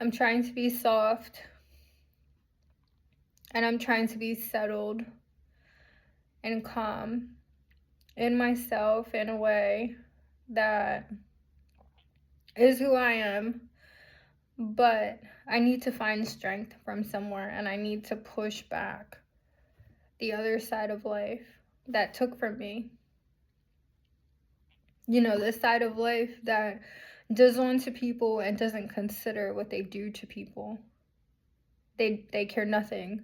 I'm trying to be soft, and I'm trying to be settled and calm in myself in a way that is who I am, but I need to find strength from somewhere, and I need to push back the other side of life that took from me. The side of life that does onto people and doesn't consider what they do to people. They care nothing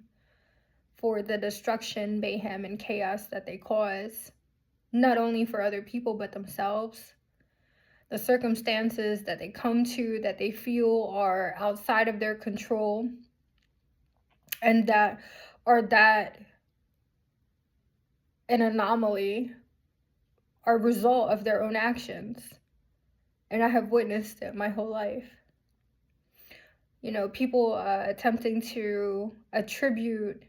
for the destruction, mayhem, and chaos that they cause, not only for other people but themselves. The circumstances that they come to that they feel are outside of their control and that are that an anomaly are a result of their own actions. And I have witnessed it my whole life. People attempting to attribute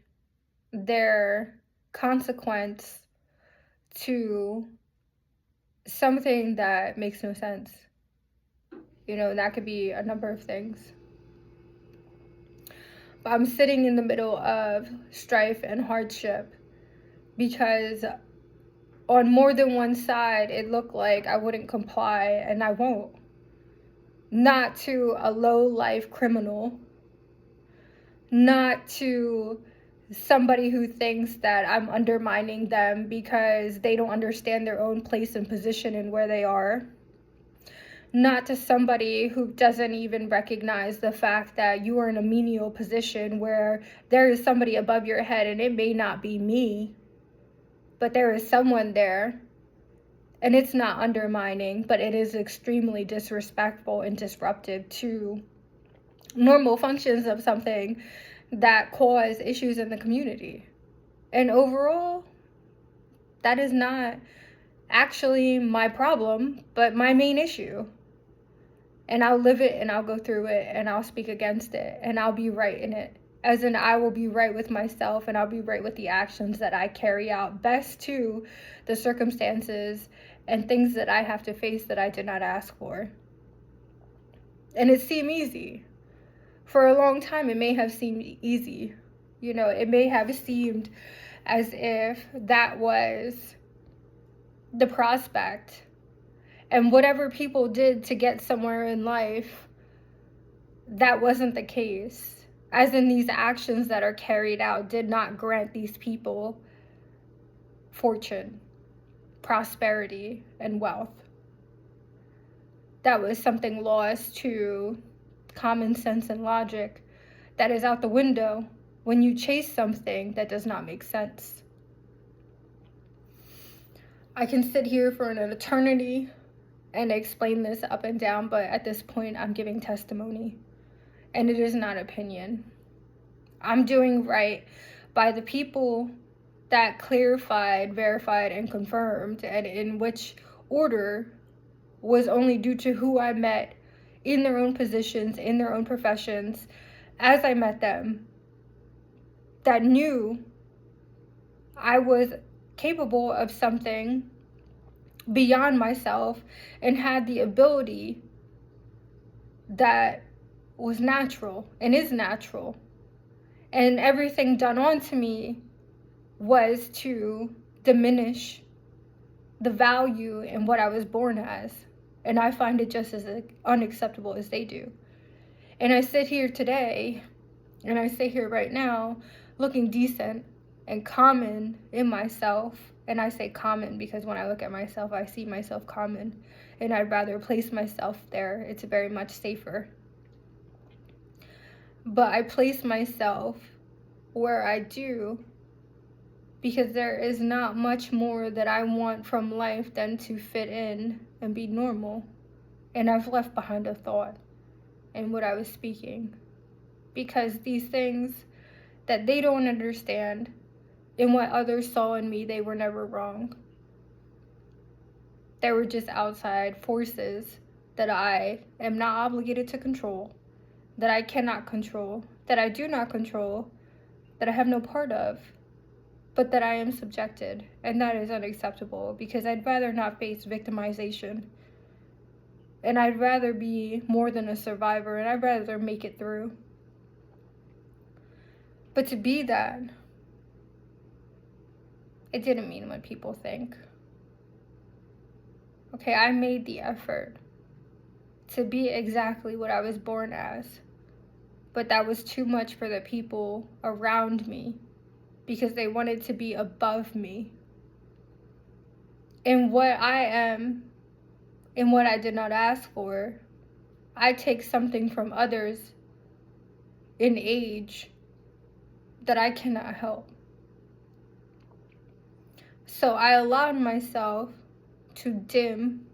their consequence to something that makes no sense. That could be a number of things. But I'm sitting in the middle of strife and hardship because on more than one side, it looked like I wouldn't comply, and I won't. Not to a low-life criminal, not to somebody who thinks that I'm undermining them because they don't understand their own place and position and where they are. Not to somebody who doesn't even recognize the fact that you are in a menial position where there is somebody above your head, and it may not be me, but there is someone there. And it's not undermining, but it is extremely disrespectful and disruptive to normal functions of something that cause issues in the community. And overall, that is not actually my problem, but my main issue. And I'll live it, and I'll go through it, and I'll speak against it, and I'll be right in it. As in, I will be right with myself, and I'll be right with the actions that I carry out best to the circumstances and things that I have to face that I did not ask for. And it seemed easy. For a long time, it may have seemed easy. It may have seemed as if that was the prospect. And whatever people did to get somewhere in life, that wasn't the case. As in, these actions that are carried out did not grant these people fortune, prosperity, and wealth. That was something lost to common sense and logic that is out the window when you chase something that does not make sense. I can sit here for an eternity and explain this up and down, but at this point, I'm giving testimony, and it is not opinion. I'm doing right by the people that clarified, verified, and confirmed, and in which order was only due to who I met in their own positions, in their own professions, as I met them, that knew I was capable of something beyond myself and had the ability that was natural and is natural. And everything done onto me was to diminish the value in what I was born as. And I find it just as unacceptable as they do. And I sit here today, and I sit here right now looking decent and common in myself. And I say common because when I look at myself, I see myself common. And I'd rather place myself there. It's very much safer. But I place myself where I do because there is not much more that I want from life than to fit in and be normal. And I've left behind a thought in what I was speaking. Because these things that they don't understand in what others saw in me, they were never wrong. They were just outside forces that I am not obligated to control, that I cannot control, that I do not control, that I have no part of, but that I am subjected. And that is unacceptable because I'd rather not face victimization. And I'd rather be more than a survivor, and I'd rather make it through. But to be that, it didn't mean what people think. Okay, I made the effort to be exactly what I was born as. But that was too much for the people around me because they wanted to be above me. And what I am and what I did not ask for, I take something from others in age that I cannot help. So I allowed myself to dim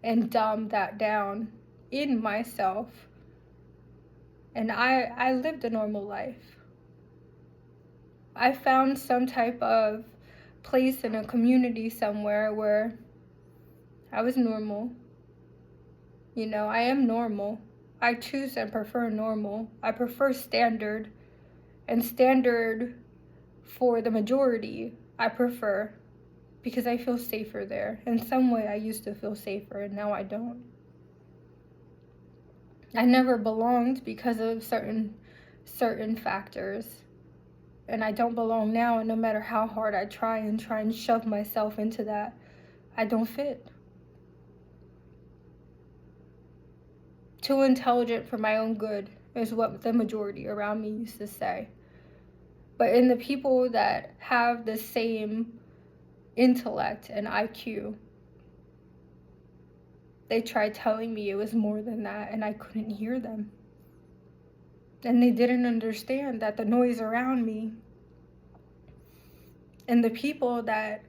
and dumb that down in myself. And I lived a normal life. I found some type of place in a community somewhere where I was normal. You know, I am normal. I choose and prefer normal. I prefer standard. And standard for the majority, I prefer. Because I feel safer there. In some way, I used to feel safer, and now I don't. I never belonged because of certain factors. And I don't belong now, and no matter how hard I try and shove myself into that, I don't fit. Too intelligent for my own good is what the majority around me used to say. But in the people that have the same intellect and IQ, they tried telling me it was more than that, and I couldn't hear them. And they didn't understand that the noise around me and the people that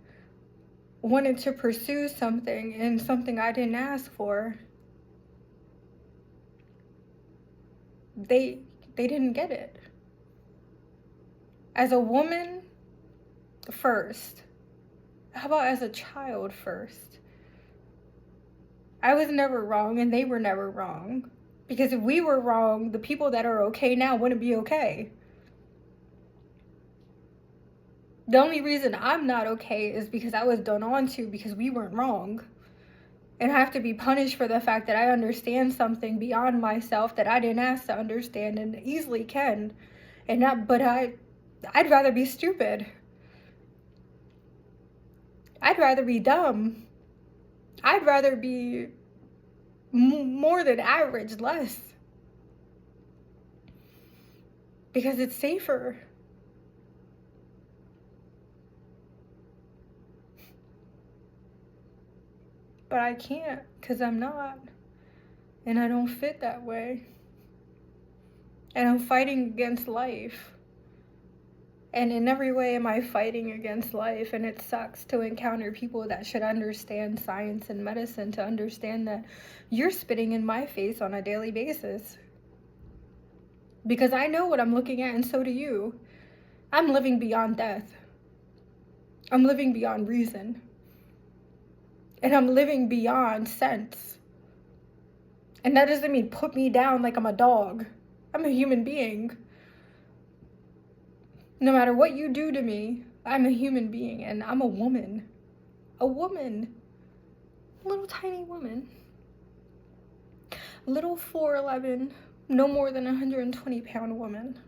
wanted to pursue something and something I didn't ask for, they didn't get it. As a woman first, how about as a child first? I was never wrong and they were never wrong. Because if we were wrong, the people that are okay now wouldn't be okay. The only reason I'm not okay is because I was done on to because we weren't wrong. And I have to be punished for the fact that I understand something beyond myself that I didn't ask to understand and easily can. But I'd rather be stupid. I'd rather be dumb. I'd rather be more than average, less. Because it's safer. But I can't, because I'm not. And I don't fit that way. And I'm fighting against life. And in every way am I fighting against life, and it sucks to encounter people that should understand science and medicine to understand that you're spitting in my face on a daily basis. Because I know what I'm looking at, and so do you. I'm living beyond death. I'm living beyond reason. And I'm living beyond sense. And that doesn't mean put me down like I'm a dog. I'm a human being. No matter what you do to me, I'm a human being, and I'm a woman. A woman. A little tiny woman. Little 4'11", no more than 120-pound woman.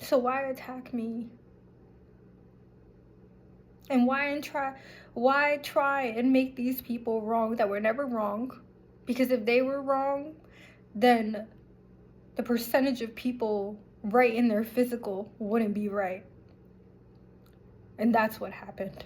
So why attack me? And why try and make these people wrong that were never wrong? Because if they were wrong, then the percentage of people right in their physical wouldn't be right. And that's what happened.